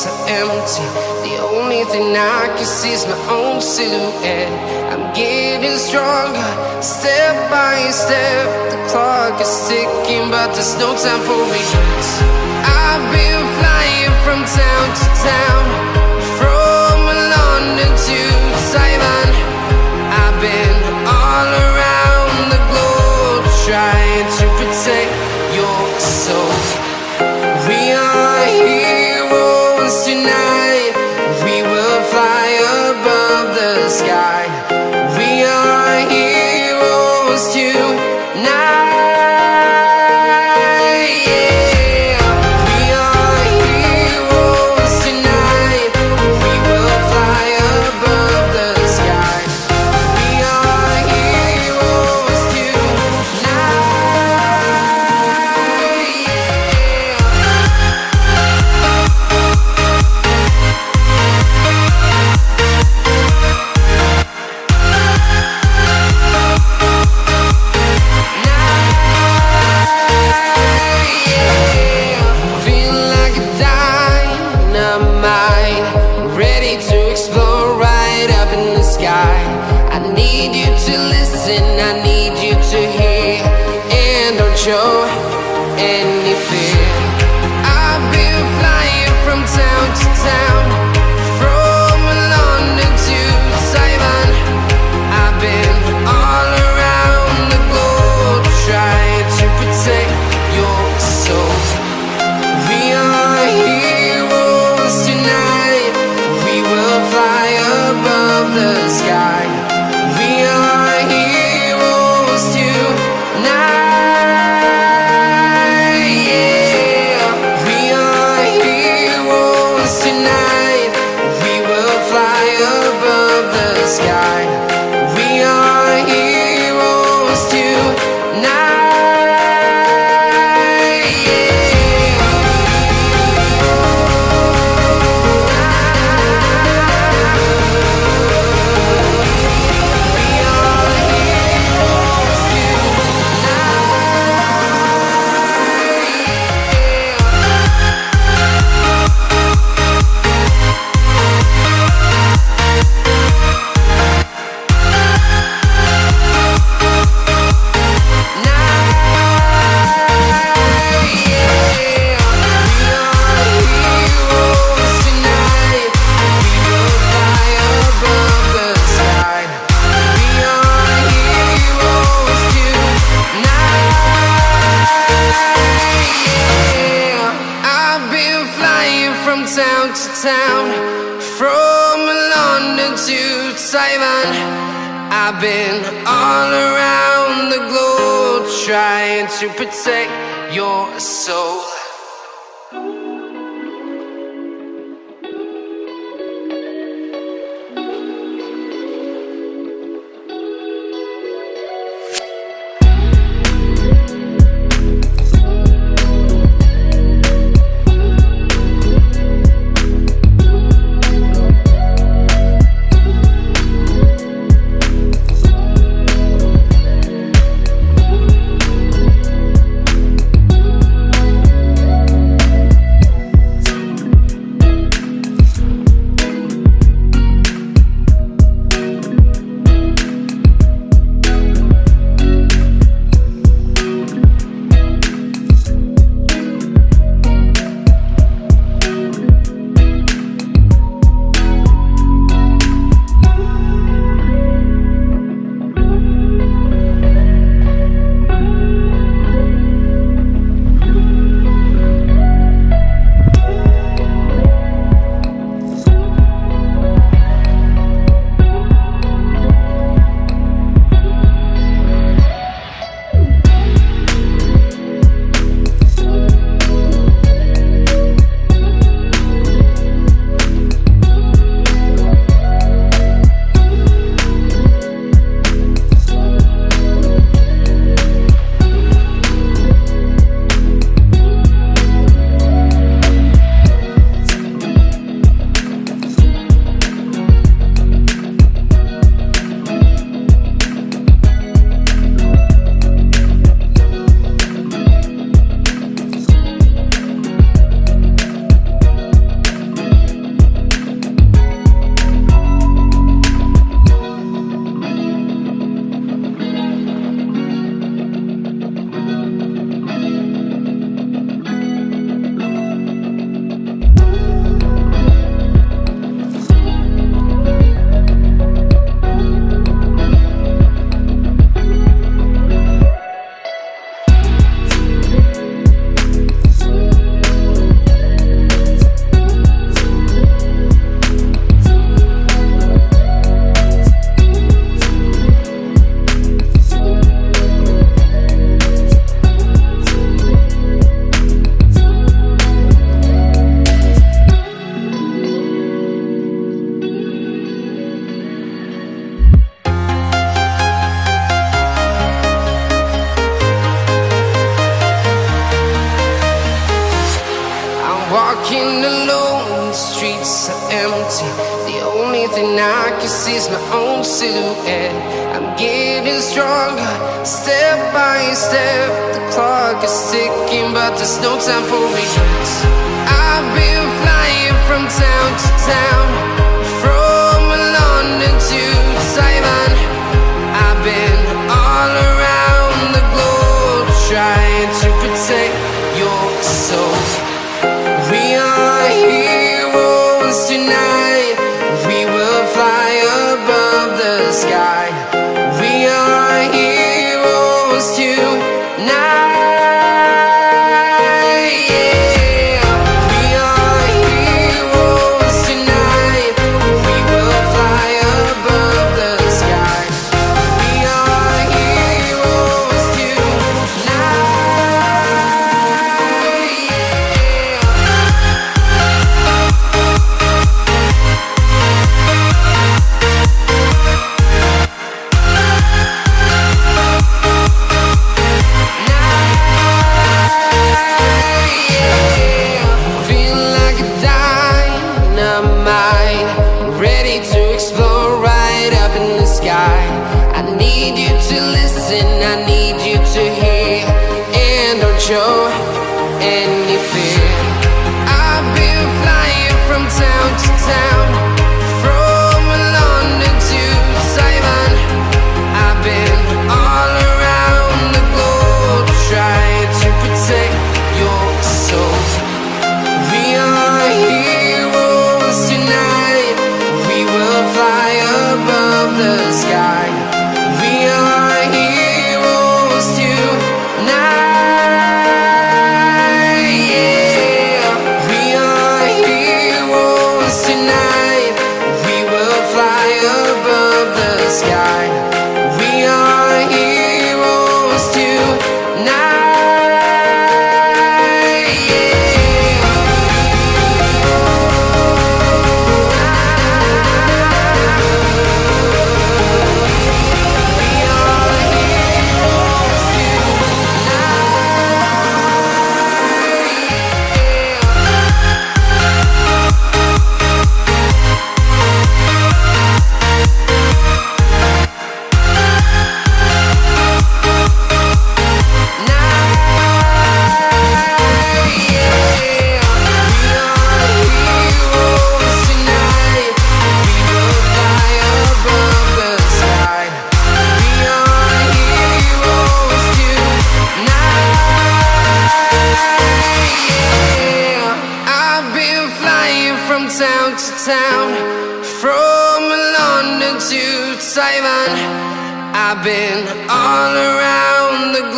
so empty. The only thing I can see is my own silhouette. I'm getting stronger, step by step. The clock is ticking, but there's no time for me. I've been flying from town to town, from London to Taiwan. I've been all around the globe, trying to protect your soul. We are heroes tonight. We will fly above the sky. We are heroes tonight. Show any fear. I've been flying from town to town, from London to Taiwan. I've been all around the globe, trying to protect your soul. We are heroes tonight. We will fly above the sky. We are heroes tonight. Town to town, from London to Taiwan. I've been all around the globe, trying to protect your soul. walking alone, the streets are empty. The only thing I can see is my own silhouette. I'm getting stronger, step by step. The clock is ticking, but there's no time for regrets. I've been flying from town to town, from London to Taiwan. I've been all around the globe, trying to protect your soul. We are heroes tonight. We will fly above the sky. We are heroes tonight. I need you to listen, I need you to hear, and don't show any fear. I've been flying from town to town, from London to Taiwan. I've been all around the globe, trying to protect your soul. We are heroes tonight. We will fly above the sky. We are heroes tonight. Yeah. We are heroes tonight. We will fly above the sky. We are heroes tonight. Town to town, from London to Taiwan. I've been all around the globe.